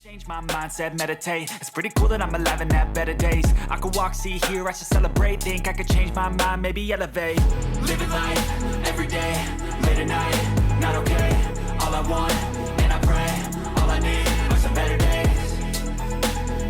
Change my mindset, meditate. It's pretty cool that I'm alive and have better days. I could walk, see, hear, I should celebrate. Think I could change my mind, maybe elevate. Living life, every day, late at night, not okay. All I want, and I pray, all I need are some better days.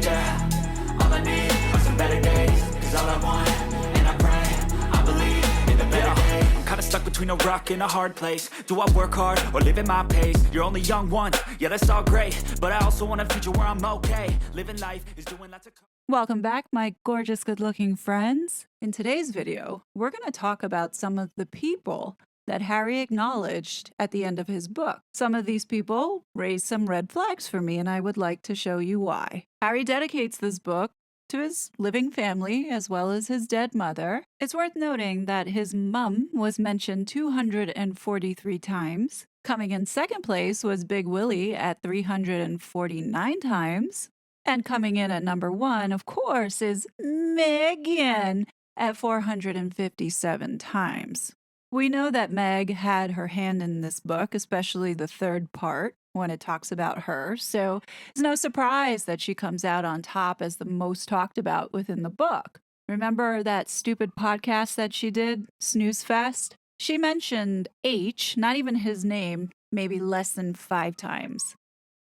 Yeah, all I need are some better days. Cause all I want, and I pray, I believe in the better days. I'm kinda stuck between a rock and a hard place. Do I work hard or live at my pace? You're only young once, yeah, that's all great, but I also want a future where I'm okay. Living life is doing lots of... Welcome back, my gorgeous, good-looking friends. In today's video, we're going to talk about some of the people that Harry acknowledged at the end of his book. Some of these people raised some red flags for me, and I would like to show you why. Harry dedicates this book to his living family as well as his dead mother. It's worth noting that his mum was mentioned 243 times. Coming in second place was Big Willie at 349 times. And coming in at number one, of course, is Megan at 457 times. We know that Meg had her hand in this book, especially the third part when it talks about her. So it's no surprise that she comes out on top as the most talked about within the book. Remember that stupid podcast that she did, Snooze Fest? She mentioned H, not even his name, maybe less than 5 times.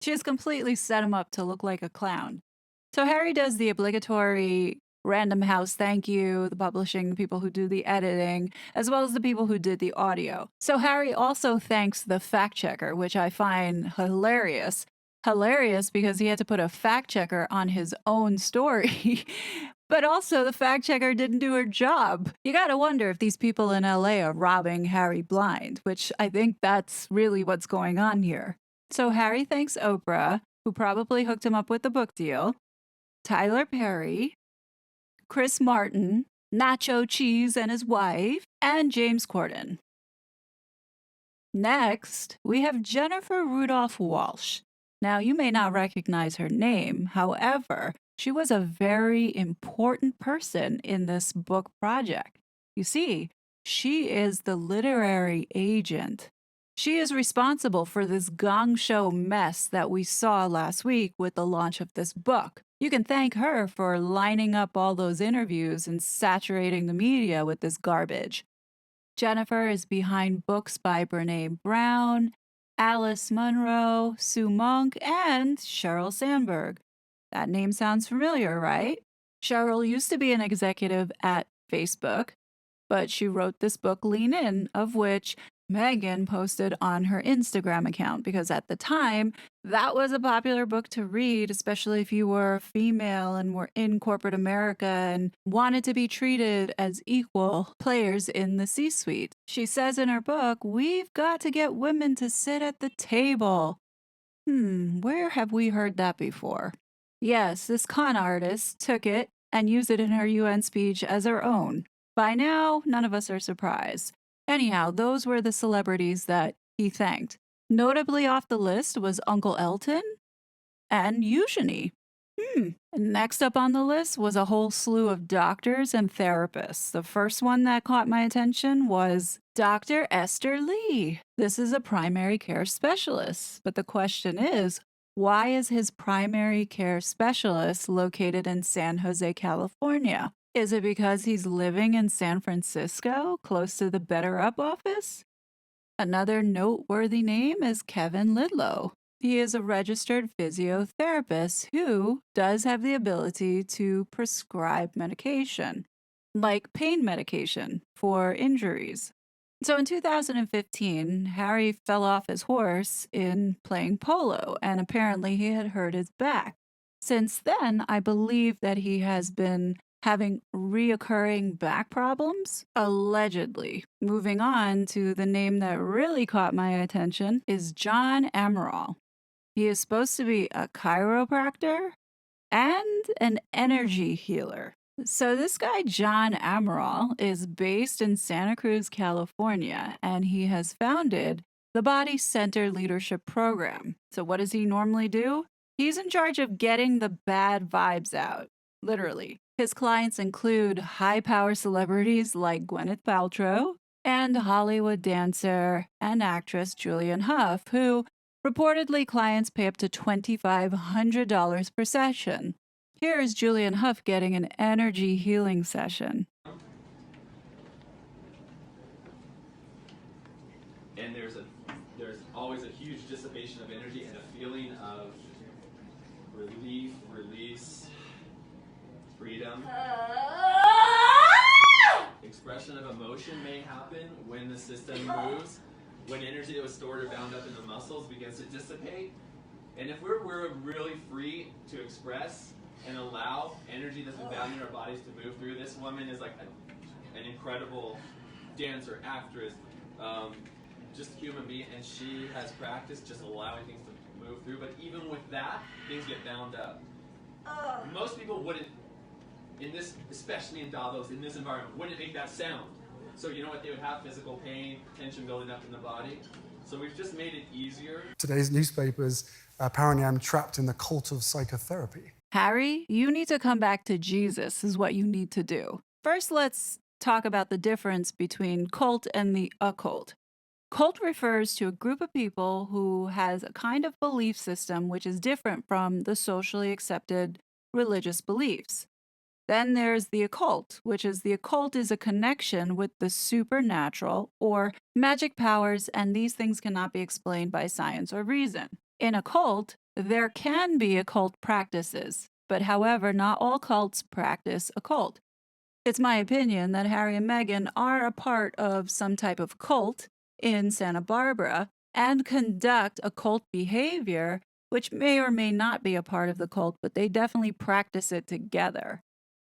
She has completely set him up to look like a clown. So Harry does the obligatory Random House thank you, the publishing, the people who do the editing, as well as the people who did the audio. So Harry also thanks the fact checker, which I find hilarious. Hilarious because he had to put a fact checker on his own story. But also the fact checker didn't do her job. You gotta wonder if these people in LA are robbing Harry blind, which I think that's really what's going on here. So Harry thanks Oprah, who probably hooked him up with the book deal, Tyler Perry, Chris Martin, Nacho Cheese and his wife, and James Corden. Next, we have Jennifer Rudolph Walsh. Now, you may not recognize her name. However, she was a very important person in this book project. You see, she is the literary agent. She is responsible for this gong show mess that we saw last week with the launch of this book. You can thank her for lining up all those interviews and saturating the media with this garbage. Jennifer is behind books by Brené Brown, Alice Munro, Sue Monk, and Sheryl Sandberg. That name sounds familiar, right? Sheryl used to be an executive at Facebook, but she wrote this book, Lean In, of which Megan posted on her Instagram account because at the time, that was a popular book to read, especially if you were female and were in corporate America and wanted to be treated as equal players in the C-suite. She says in her book, we've got to get women to sit at the table. Where have we heard that before? Yes, this con artist took it and used it in her UN speech as her own. By now, none of us are surprised. Anyhow, those were the celebrities that he thanked. Notably off the list was Uncle Elton and Eugenie. Next up on the list was a whole slew of doctors and therapists. The first one that caught my attention was Dr. Esther Lee. This is a primary care specialist. But the question is, why is his primary care specialist located in San Jose, California? Is it because he's living in San Francisco, close to the Better Up office? Another noteworthy name is Kevin Lidlow. He is a registered physiotherapist who does have the ability to prescribe medication, like pain medication for injuries. So in 2015, Harry fell off his horse in playing polo, and apparently he had hurt his back. Since then, I believe that he has been having reoccurring back problems, allegedly. Moving on to the name that really caught my attention is John Amaral. He is supposed to be a chiropractor and an energy healer. So this guy, John Amaral, is based in Santa Cruz, California, and he has founded the Body Center Leadership Program. So what does he normally do? He's in charge of getting the bad vibes out, literally. His clients include high-power celebrities like Gwyneth Paltrow and Hollywood dancer and actress Julianne Hough, who Reportedly, clients pay up to $2,500 per session. Here is Julian Huff getting an energy healing session. And there's always a huge dissipation of energy and a feeling of relief, release, freedom. Expression of emotion may happen when the system moves, when energy that was stored or bound up in the muscles begins to dissipate. And if we're really free to express and allow energy that's been bound in our bodies to move through, this woman is like an incredible dancer, actress, just a human being, and she has practiced just allowing things to move through. But even with that, things get bound up. Most people wouldn't, in this, especially in Davos, in this environment, wouldn't make that sound. So you know what? They would have physical pain, tension building up in the body. So we've just made it easier. Today's newspapers, apparently I'm trapped in the cult of psychotherapy. Harry, you need to come back to Jesus, is what you need to do. First, let's talk about the difference between cult and the occult. Cult refers to a group of people who has a kind of belief system which is different from the socially accepted religious beliefs. Then there's the occult, which is the occult is a connection with the supernatural or magic powers, and these things cannot be explained by science or reason. In a cult, there can be occult practices, but however, not all cults practice occult. It's my opinion that Harry and Meghan are a part of some type of cult in Santa Barbara and conduct occult behavior, which may or may not be a part of the cult, but they definitely practice it together.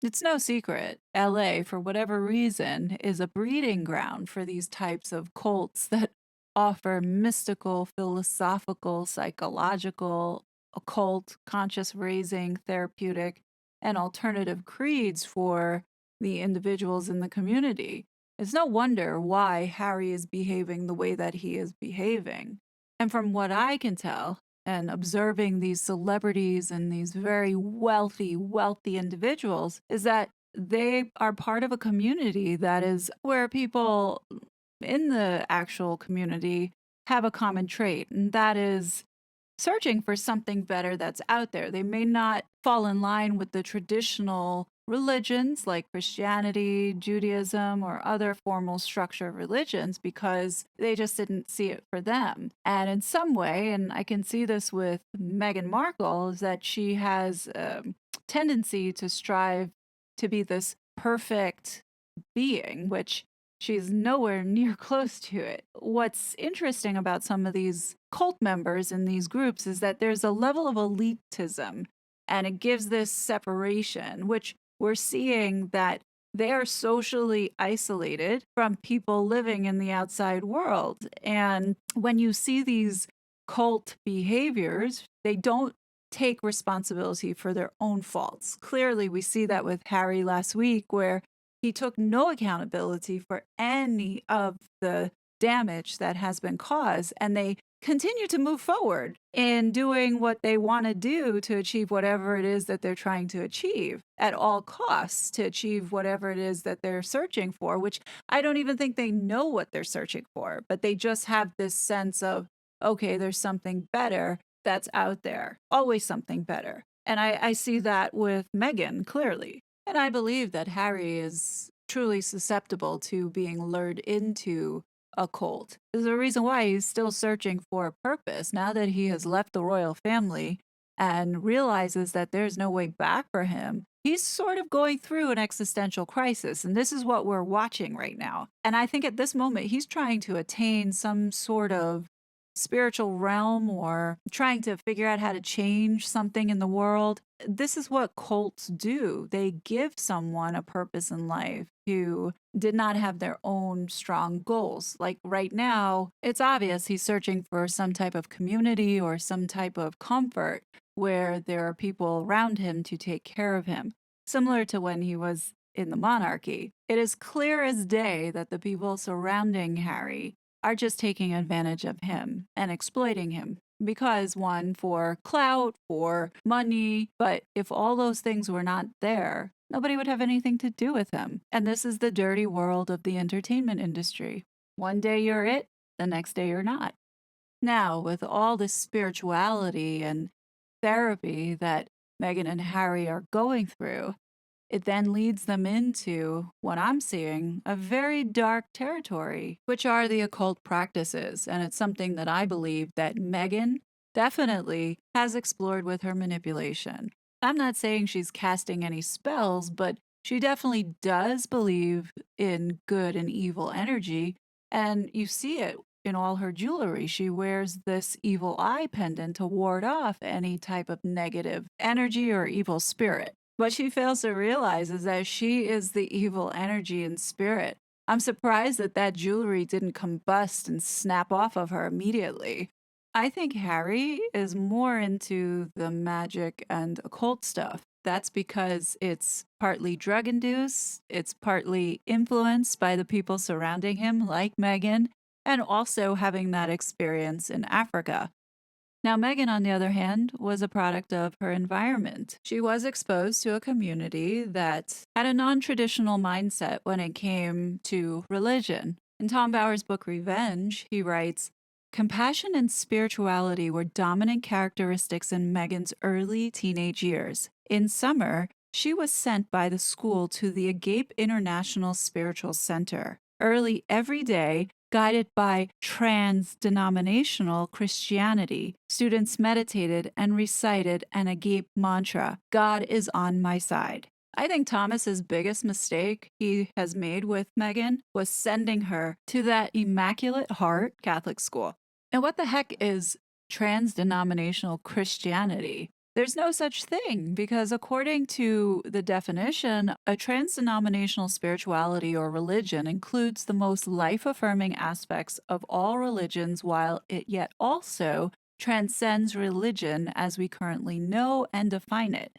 It's no secret, LA, for whatever reason, is a breeding ground for these types of cults that offer mystical, philosophical, psychological, occult, conscious raising, therapeutic, and alternative creeds for the individuals in the community. It's no wonder why Harry is behaving the way that he is behaving. And from what I can tell, and observing these celebrities and these very wealthy individuals, is that they are part of a community that is where people in the actual community have a common trait, and that is searching for something better that's out there. They may not fall in line with the traditional religions like Christianity, Judaism, or other formal structure religions because they just didn't see it for them. And in some way, and I can see this with Meghan Markle, is that she has a tendency to strive to be this perfect being, which she's nowhere near close to it. What's interesting about some of these cult members in these groups is that there's a level of elitism, and it gives this separation, which we're seeing that they are socially isolated from people living in the outside world. And when you see these cult behaviors, they don't take responsibility for their own faults. Clearly, we see that with Harry last week, where he took no accountability for any of the damage that has been caused, and they continue to move forward in doing what they want to do to achieve whatever it is that they're trying to achieve at all costs, to achieve whatever it is that they're searching for, which I don't even think they know what they're searching for, but they just have this sense of, okay, there's something better that's out there, always something better. And I see that with Meghan clearly. And I believe that Harry is truly susceptible to being lured into a cult. There's a reason why he's still searching for a purpose now that he has left the royal family and realizes that there's no way back for him. He's sort of going through an existential crisis, and this is what we're watching right now. And I think at this moment, he's trying to attain some sort of spiritual realm or trying to figure out how to change something in the world. This is what cults do. They give someone a purpose in life who did not have their own strong goals. Like right now, it's obvious he's searching for some type of community or some type of comfort where there are people around him to take care of him, similar to when he was in the monarchy. It is clear as day that the people surrounding Harry are just taking advantage of him and exploiting him because, one, for clout, for money, but if all those things were not there, nobody would have anything to do with him. And this is the dirty world of the entertainment industry. One day you're it, the next day you're not. Now, with all this spirituality and therapy that Meghan and Harry are going through, it then leads them into what I'm seeing a very dark territory, which are the occult practices. And it's something that I believe that Meghan definitely has explored with her manipulation. I'm not saying she's casting any spells, but she definitely does believe in good and evil energy. And you see it in all her jewelry. She wears this evil eye pendant to ward off any type of negative energy or evil spirit. What she fails to realize is that she is the evil energy and spirit. I'm surprised that that jewelry didn't combust and snap off of her immediately. I think Harry is more into the magic and occult stuff. That's because it's partly drug induced, it's partly influenced by the people surrounding him, like Meghan, and also having that experience in Africa. Now, Meghan, on the other hand, was a product of her environment. She was exposed to a community that had a non traditional mindset when it came to religion. In Tom Bower's book Revenge, he writes, compassion and spirituality were dominant characteristics in Meghan's early teenage years. In summer, she was sent by the school to the Agape International Spiritual Center. Early every day, guided by trans-denominational Christianity, students meditated and recited an Agape mantra, God is on my side. I think Thomas's biggest mistake he has made with Meghan was sending her to that Immaculate Heart Catholic school. And what the heck is trans-denominational Christianity? There's no such thing because according to the definition, a trans-denominational spirituality or religion includes the most life-affirming aspects of all religions while it yet also transcends religion as we currently know and define it.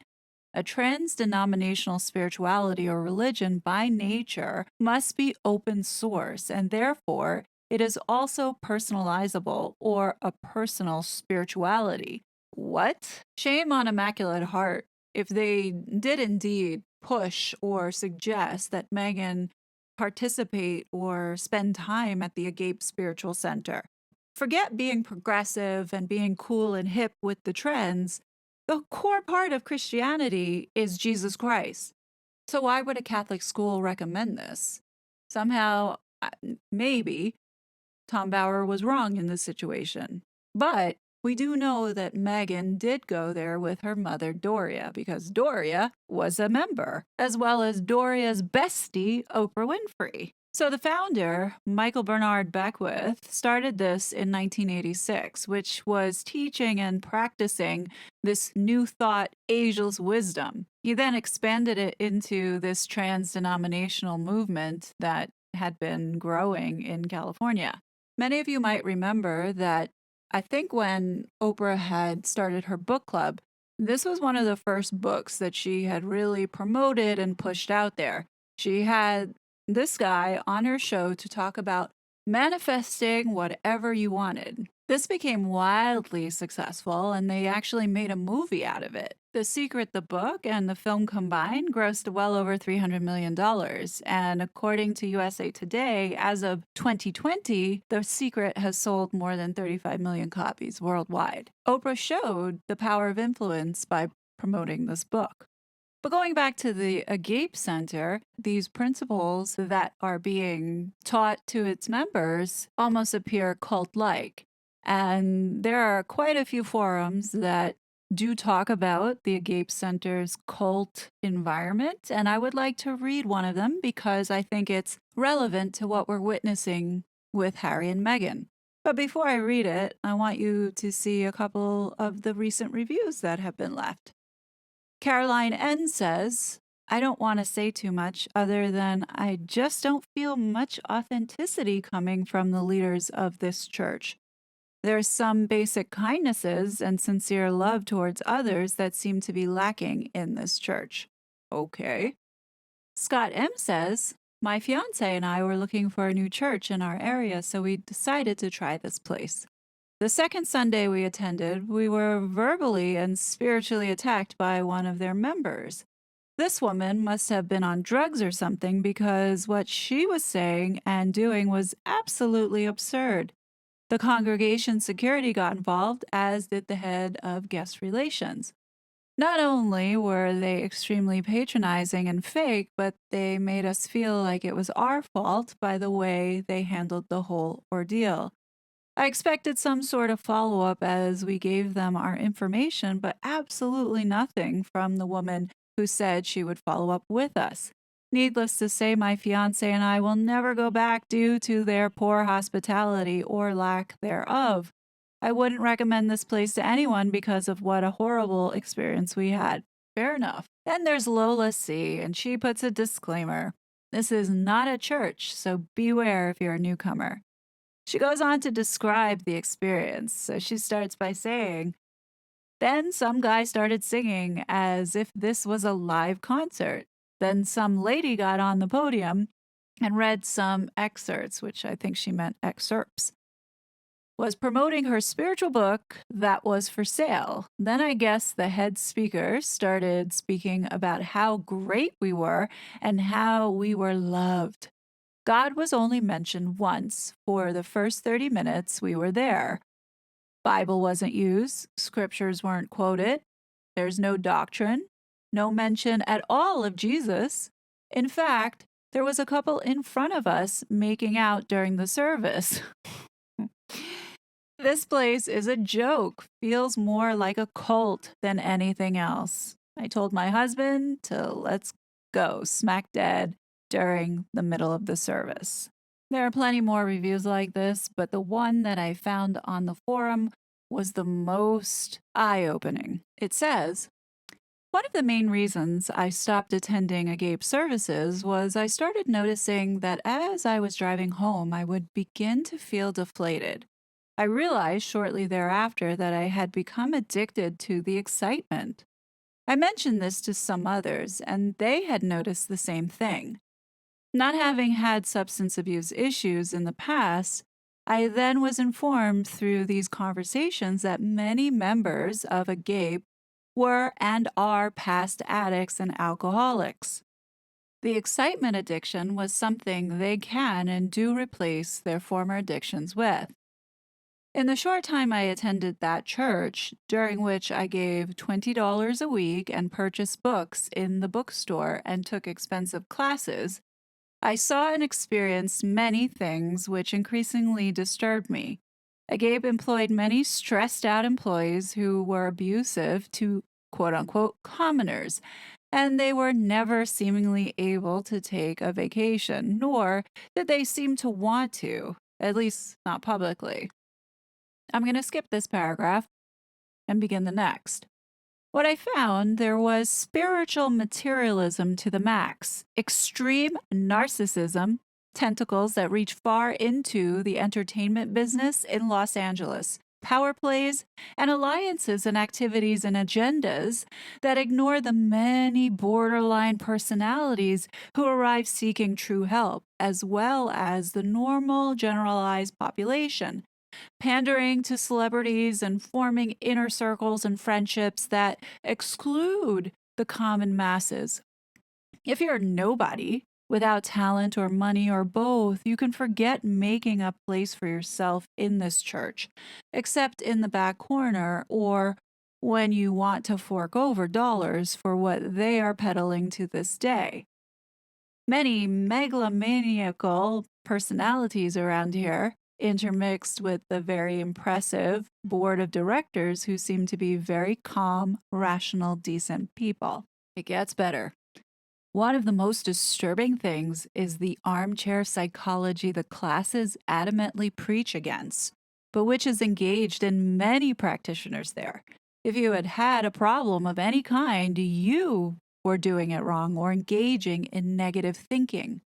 A trans-denominational spirituality or religion by nature must be open source and therefore it is also personalizable or a personal spirituality. What? Shame on Immaculate Heart if they did indeed push or suggest that Meghan participate or spend time at the Agape Spiritual Center. Forget being progressive and being cool and hip with the trends. The core part of Christianity is Jesus Christ. So why would a Catholic school recommend this? Somehow, maybe, Tom Bower was wrong in this situation. But we do know that Meghan did go there with her mother, Doria, because Doria was a member, as well as Doria's bestie, Oprah Winfrey. So the founder, Michael Bernard Beckwith, started this in 1986, which was teaching and practicing this new thought, ageless wisdom. He then expanded it into this trans-denominational movement that had been growing in California. Many of you might remember that I think when Oprah had started her book club, this was one of the first books that she had really promoted and pushed out there. She had this guy on her show to talk about manifesting whatever you wanted. This became wildly successful, and they actually made a movie out of it. The Secret, the book, and the film combined grossed well over $300 million. And according to USA Today, as of 2020, The Secret has sold more than 35 million copies worldwide. Oprah showed the power of influence by promoting this book. But going back to the Agape Center, these principles that are being taught to its members almost appear cult-like. And there are quite a few forums that do talk about the Agape Center's cult environment, and I would like to read one of them because I think it's relevant to what we're witnessing with Harry and Meghan. But before I read it, I want you to see a couple of the recent reviews that have been left. Caroline N. says, I don't want to say too much other than I just don't feel much authenticity coming from the leaders of this church. There's some basic kindnesses and sincere love towards others that seem to be lacking in this church. Okay. Scott M. says, my fiance and I were looking for a new church in our area, so we decided to try this place. The second Sunday we attended, we were verbally and spiritually attacked by one of their members. This woman must have been on drugs or something because what she was saying and doing was absolutely absurd. The congregation security got involved, as did the head of guest relations. Not only were they extremely patronizing and fake, but they made us feel like it was our fault by the way they handled the whole ordeal. I expected some sort of follow up as we gave them our information, but absolutely nothing from the woman who said she would follow up with us. Needless to say, my fiance and I will never go back due to their poor hospitality or lack thereof. I wouldn't recommend this place to anyone because of what a horrible experience we had. Fair enough. Then there's Lola C., and she puts a disclaimer. This is not a church, so beware if you're a newcomer. She goes on to describe the experience. So she starts by saying, then some guy started singing as if this was a live concert. Then some lady got on the podium and read some excerpts, which I think she meant excerpts, was promoting her spiritual book that was for sale. Then I guess the head speaker started speaking about how great we were and how we were loved. God was only mentioned once for the first 30 minutes we were there. Bible wasn't used, scriptures weren't quoted, there's no doctrine, no mention at all of Jesus. In fact, there was a couple in front of us making out during the service. This place is a joke, feels more like a cult than anything else. I told my husband to let's go smack dead during the middle of the service. There are plenty more reviews like this, but the one that I found on the forum was the most eye-opening. It says, one of the main reasons I stopped attending Agape services was I started noticing that as I was driving home, I would begin to feel deflated. I realized shortly thereafter that I had become addicted to the excitement. I mentioned this to some others, and they had noticed the same thing. Not having had substance abuse issues in the past, I then was informed through these conversations that many members of Agape were and are past addicts and alcoholics. The excitement addiction was something they can and do replace their former addictions with. In the short time I attended that church, during which I gave $20 a week and purchased books in the bookstore and took expensive classes, I saw and experienced many things which increasingly disturbed me. Agape employed many stressed out employees who were abusive to quote-unquote commoners, and they were never seemingly able to take a vacation, nor did they seem to want to, at least not publicly. I'm going to skip this paragraph and begin the next. What I found, there was spiritual materialism to the max, extreme narcissism, tentacles that reach far into the entertainment business in Los Angeles, power plays, and alliances and activities and agendas that ignore the many borderline personalities who arrive seeking true help, as well as the normal generalized population, pandering to celebrities and forming inner circles and friendships that exclude the common masses. If you're nobody, without talent or money or both, you can forget making a place for yourself in this church, except in the back corner or when you want to fork over dollars for what they are peddling to this day. Many megalomaniacal personalities around here, intermixed with the very impressive board of directors who seem to be very calm, rational, decent people. It gets better. One of the most disturbing things is the armchair psychology the classes adamantly preach against, but which is engaged in many practitioners there. If you had had a problem of any kind, you were doing it wrong or engaging in negative thinking.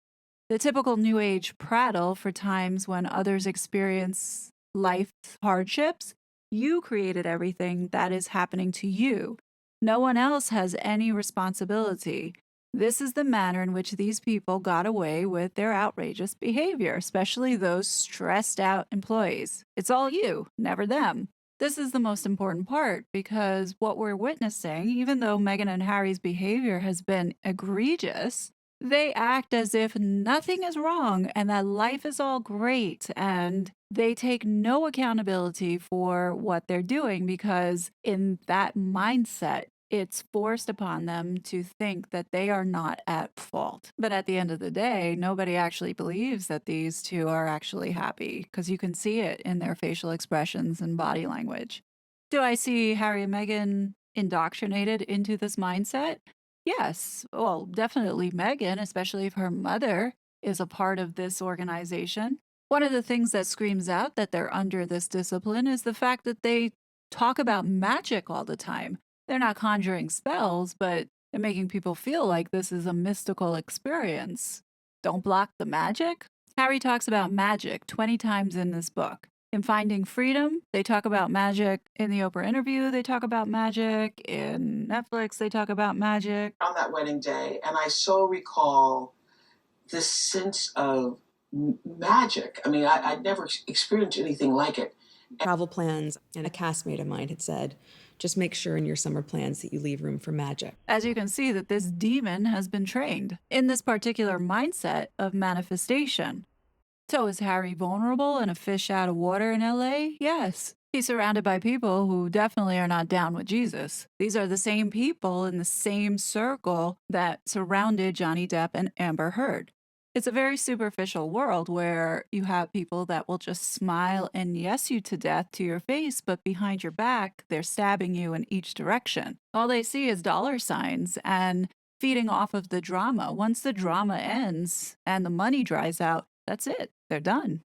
The typical New Age prattle for times when others experience life hardships, you created everything that is happening to you. No one else has any responsibility. This is the manner in which these people got away with their outrageous behavior, especially those stressed out employees. It's all you, never them. This is the most important part because what we're witnessing, even though Meghan and Harry's behavior has been egregious, They act as if nothing is wrong and that life is all great, and they take no accountability for what they're doing because, in that mindset, it's forced upon them to think that they are not at fault. But at the end of the day, nobody actually believes that these two are actually happy because you can see it in their facial expressions and body language. Do I see Harry and Meghan indoctrinated into this mindset? Yes. Well, definitely Megan, especially if her mother is a part of this organization. One of the things that screams out that they're under this discipline is the fact that they talk about magic all the time. They're not conjuring spells, but they're making people feel like this is a mystical experience. Don't block the magic. Harry talks about magic 20 times in this book. In Finding Freedom, they talk about magic. In the Oprah interview, they talk about magic. In Netflix, they talk about magic. On that wedding day, and I so recall this sense of magic. I mean, I'd never experienced anything like it. Travel plans, and a castmate of mine had said, just make sure in your summer plans that you leave room for magic. As you can see, that this demon has been trained in this particular mindset of manifestation. So is Harry vulnerable and a fish out of water in LA? Yes. He's surrounded by people who definitely are not down with Jesus. These are the same people in the same circle that surrounded Johnny Depp and Amber Heard. It's a very superficial world where you have people that will just smile and yes you to death to your face, but behind your back, they're stabbing you in each direction. All they see is dollar signs and feeding off of the drama. Once the drama ends and the money dries out, that's it. They're done.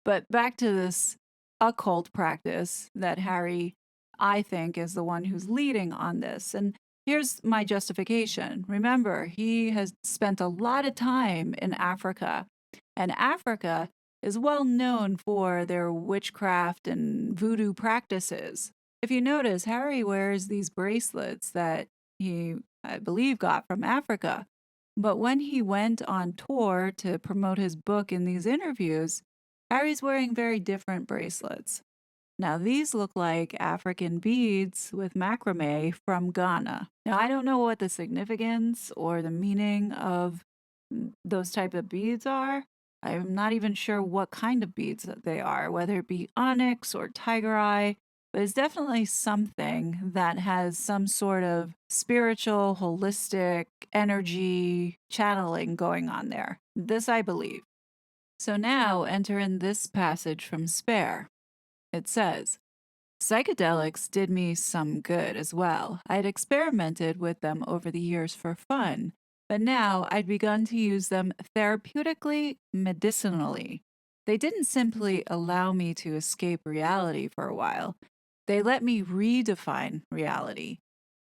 But back to this occult practice that Harry, I think, is the one who's leading on this. And here's my justification. Remember, he has spent a lot of time in Africa, and Africa is well known for their witchcraft and voodoo practices. If you notice, Harry wears these bracelets that he, I believe, got from Africa. But when he went on tour to promote his book in these interviews, Harry's wearing very different bracelets. Now, these look like African beads with macrame from Ghana. Now, I don't know what the significance or the meaning of those type of beads are. I'm not even sure what kind of beads that they are, whether it be onyx or tiger eye. But it's definitely something that has some sort of spiritual, holistic energy channeling going on there. This I believe. So now enter in this passage from Spare. It says, psychedelics did me some good as well. I'd experimented with them over the years for fun, but now I'd begun to use them therapeutically, medicinally. They didn't simply allow me to escape reality for a while. They let me redefine reality.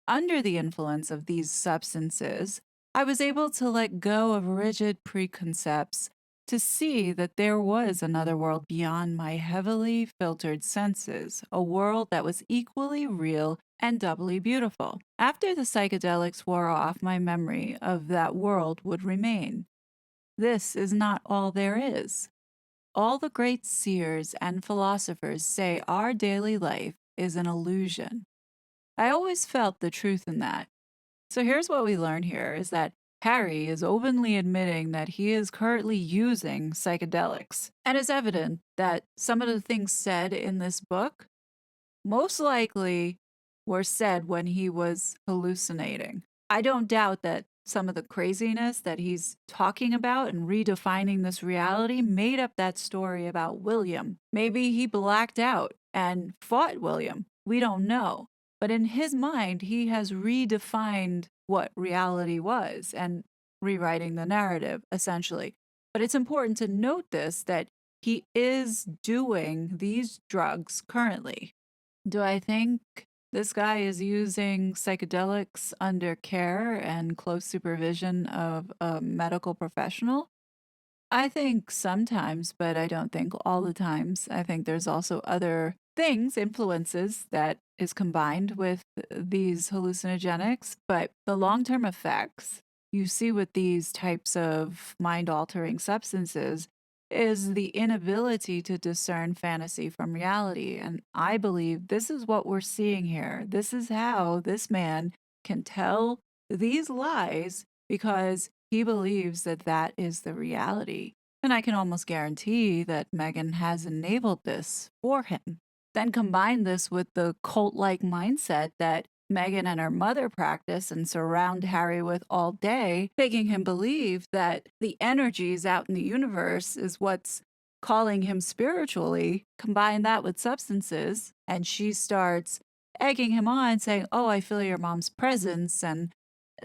Under the influence of these substances, I was able to let go of rigid preconcepts to see that there was another world beyond my heavily filtered senses, a world that was equally real and doubly beautiful. After the psychedelics wore off, my memory of that world would remain. This is not all there is. All the great seers and philosophers say our daily life is an illusion. I always felt the truth in that. So here's what we learn here is that Harry is openly admitting that he is currently using psychedelics. And it's evident that some of the things said in this book most likely were said when he was hallucinating. I don't doubt that some of the craziness that he's talking about and redefining this reality made up that story about William. Maybe he blacked out and fought William. We don't know. But in his mind, he has redefined what reality was and rewriting the narrative, essentially. But it's important to note this, that he is doing these drugs currently. Do I think this guy is using psychedelics under care and close supervision of a medical professional? I think sometimes, but I don't think all the times. I think there's also other things, influences that is combined with these hallucinogenics, but the long-term effects you see with these types of mind-altering substances is the inability to discern fantasy from reality. And I believe this is what we're seeing here. This is how this man can tell these lies because He believes that that is the reality. And I can almost guarantee that Meghan has enabled this for him. Then combine this with the cult-like mindset that Meghan and her mother practice and surround Harry with all day, making him believe that the energies out in the universe is what's calling him spiritually. Combine that with substances, and she starts egging him on, saying, "Oh, I feel your mom's presence," and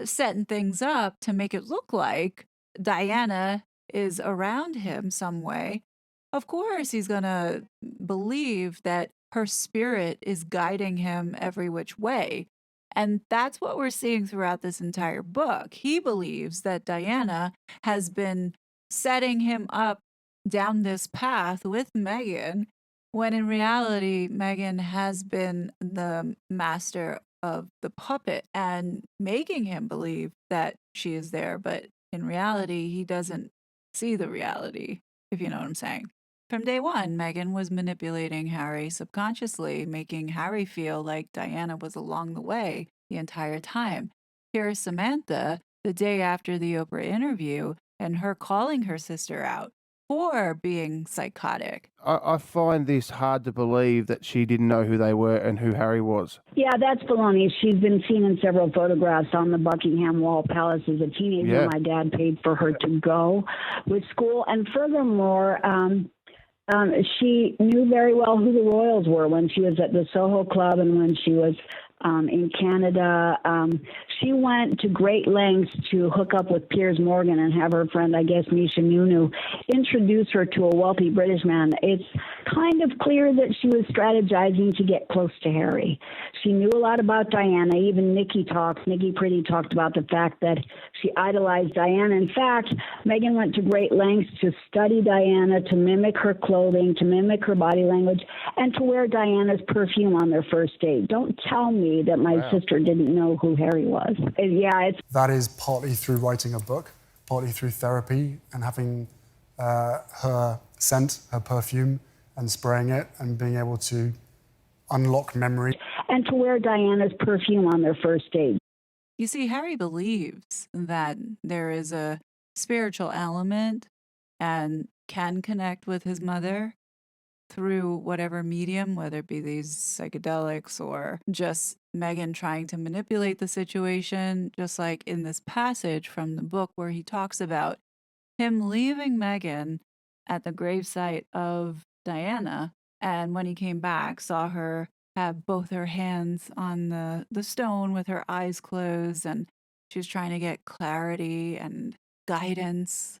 setting things up to make it look like Diana is around him some way. Of course, he's going to believe that her spirit is guiding him every which way. And that's what we're seeing throughout this entire book. He believes that Diana has been setting him up down this path with Meghan, when in reality, Meghan has been the master of the puppet and making him believe that she is there. But in reality, he doesn't see the reality, if you know what I'm saying. From day one, Meghan was manipulating Harry subconsciously, making Harry feel like Diana was along the way the entire time. Here's Samantha, the day after the Oprah interview, and her calling her sister out for being psychotic. I find this hard to believe that she didn't know who they were and who Harry was. Yeah, that's baloney. She's been seen in several photographs on the Buckingham Wall Palace as a teenager. Yeah. My dad paid for her to go with school. And furthermore, she knew very well who the royals were when she was at the Soho Club and when she was in Canada. She went to great lengths to hook up with Piers Morgan and have her friend, I guess, Misha Nunu, introduce her to a wealthy British man. It's kind of clear that she was strategizing to get close to Harry. She knew a lot about Diana. Even Nikki Pretty talked about the fact that she idolized Diana. In fact, Meghan went to great lengths to study Diana, to mimic her clothing, to mimic her body language, and to wear Diana's perfume on their first date. Don't tell me that my sister didn't know who Harry was. That is partly through writing a book, partly through therapy and having her scent, her perfume, and spraying it and being able to unlock memory. And to wear Diana's perfume on their first date. You see, Harry believes that there is a spiritual element and can connect with his mother through whatever medium, whether it be these psychedelics or just Meghan trying to manipulate the situation, just like in this passage from the book where he talks about him leaving Meghan at the gravesite of Diana, and when he came back, saw her have both her hands on the stone with her eyes closed, and she was trying to get clarity and guidance.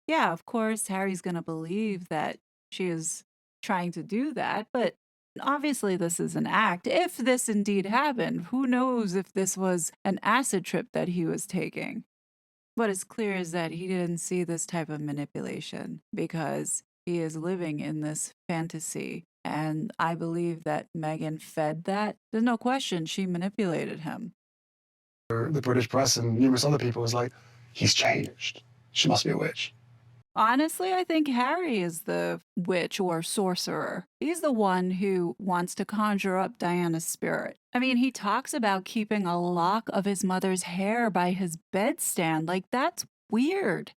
Yeah, of course, Harry's going to believe that she is trying to do that, but obviously this is an act. If this indeed happened, who knows if this was an acid trip that he was taking? What is clear is that he didn't see this type of manipulation because he is living in this fantasy. And I believe that Meghan fed that. There's no question she manipulated him. The British press and numerous other people was like, he's changed. She must be a witch. Honestly, I think Harry is the witch or sorcerer. He's the one who wants to conjure up Diana's spirit. I mean, he talks about keeping a lock of his mother's hair by his bedstand. Like, that's weird.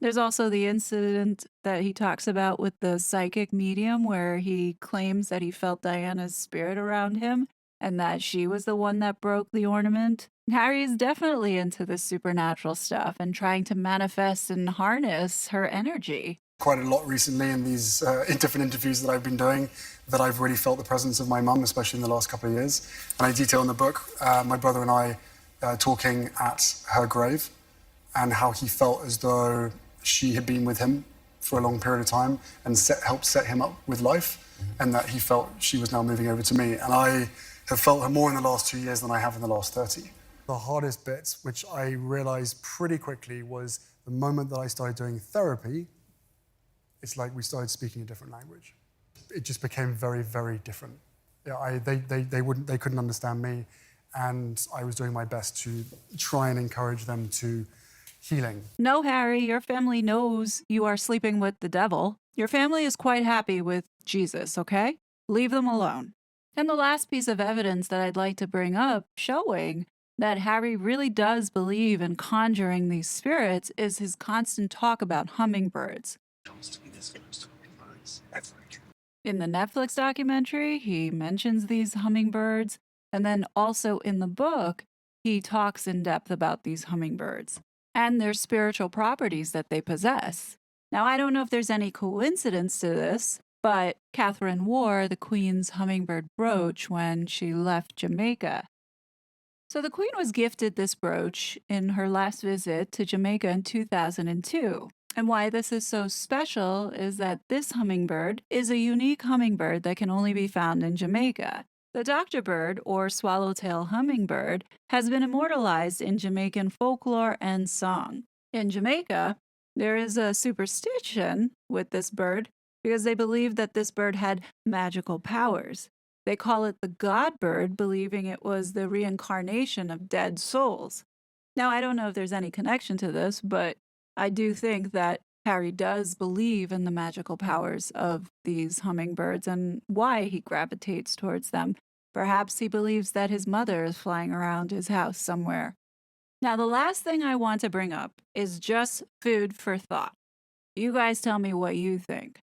There's also the incident that he talks about with the psychic medium where he claims that he felt Diana's spirit around him and that she was the one that broke the ornament. Harry is definitely into this supernatural stuff and trying to manifest and harness her energy. Quite a lot recently in these in different interviews that I've been doing that I've really felt the presence of my mum, especially in the last couple of years. And I detail in the book my brother and I talking at her grave and how he felt as though she had been with him for a long period of time and helped set him up with life, and that he felt she was now moving over to me. And I have felt her more in the last 2 years than I have in the last 30. The hardest bits, which I realized pretty quickly, was the moment that I started doing therapy. It's like we started speaking a different language. It just became very, very different. Yeah, they couldn't understand me, and I was doing my best to try and encourage them to healing. No, Harry, your family knows you are sleeping with the devil. Your family is quite happy with Jesus, okay? Leave them alone. And the last piece of evidence that I'd like to bring up showing that Harry really does believe in conjuring these spirits is his constant talk about hummingbirds. In the Netflix documentary, he mentions these hummingbirds, and then also in the book, he talks in depth about these hummingbirds and their spiritual properties that they possess. Now, I don't know if there's any coincidence to this, but Catherine wore the Queen's hummingbird brooch when she left Jamaica. So the Queen was gifted this brooch in her last visit to Jamaica in 2002. And why this is so special is that this hummingbird is a unique hummingbird that can only be found in Jamaica. The doctor bird, or swallowtail hummingbird, has been immortalized in Jamaican folklore and song. In Jamaica, there is a superstition with this bird because they believe that this bird had magical powers. They call it the god bird, believing it was the reincarnation of dead souls. Now, I don't know if there's any connection to this, but I do think that Harry does believe in the magical powers of these hummingbirds and why he gravitates towards them. Perhaps he believes that his mother is flying around his house somewhere. Now, the last thing I want to bring up is just food for thought. You guys tell me what you think.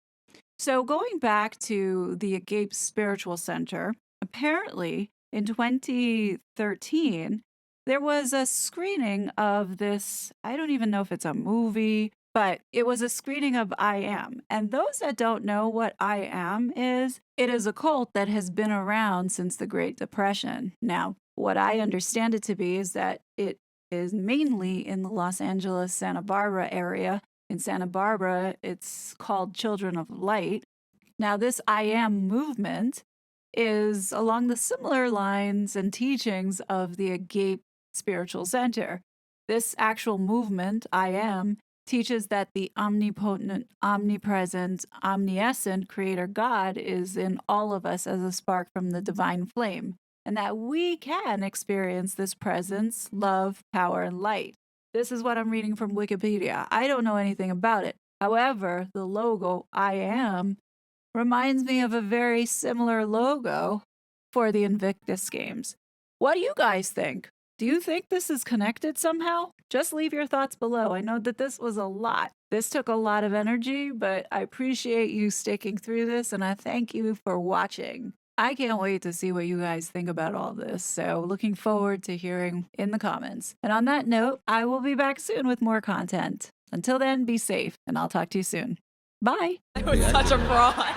So going back to the Agape Spiritual Center, apparently in 2013, there was a screening of this, I don't even know if it's a movie, but it was a screening of I Am. And those that don't know what I Am is, it is a cult that has been around since the Great Depression. Now, what I understand it to be is that it is mainly in the Los Angeles, Santa Barbara area. In Santa Barbara, it's called Children of Light. Now, this I Am movement is along the similar lines and teachings of the Agape Spiritual Center. This actual movement, I Am, teaches that the omnipotent, omnipresent, omniscient Creator God is in all of us as a spark from the divine flame, and that we can experience this presence, love, power, and light. This is what I'm reading from Wikipedia. I don't know anything about it. However, the logo, I Am, reminds me of a very similar logo for the Invictus Games. What do you guys think? Do you think this is connected somehow? Just leave your thoughts below. I know that this was a lot. This took a lot of energy, but I appreciate you sticking through this, and I thank you for watching. I can't wait to see what you guys think about all this, so looking forward to hearing in the comments. And on that note, I will be back soon with more content. Until then, be safe, and I'll talk to you soon. Bye. That was such a fraud.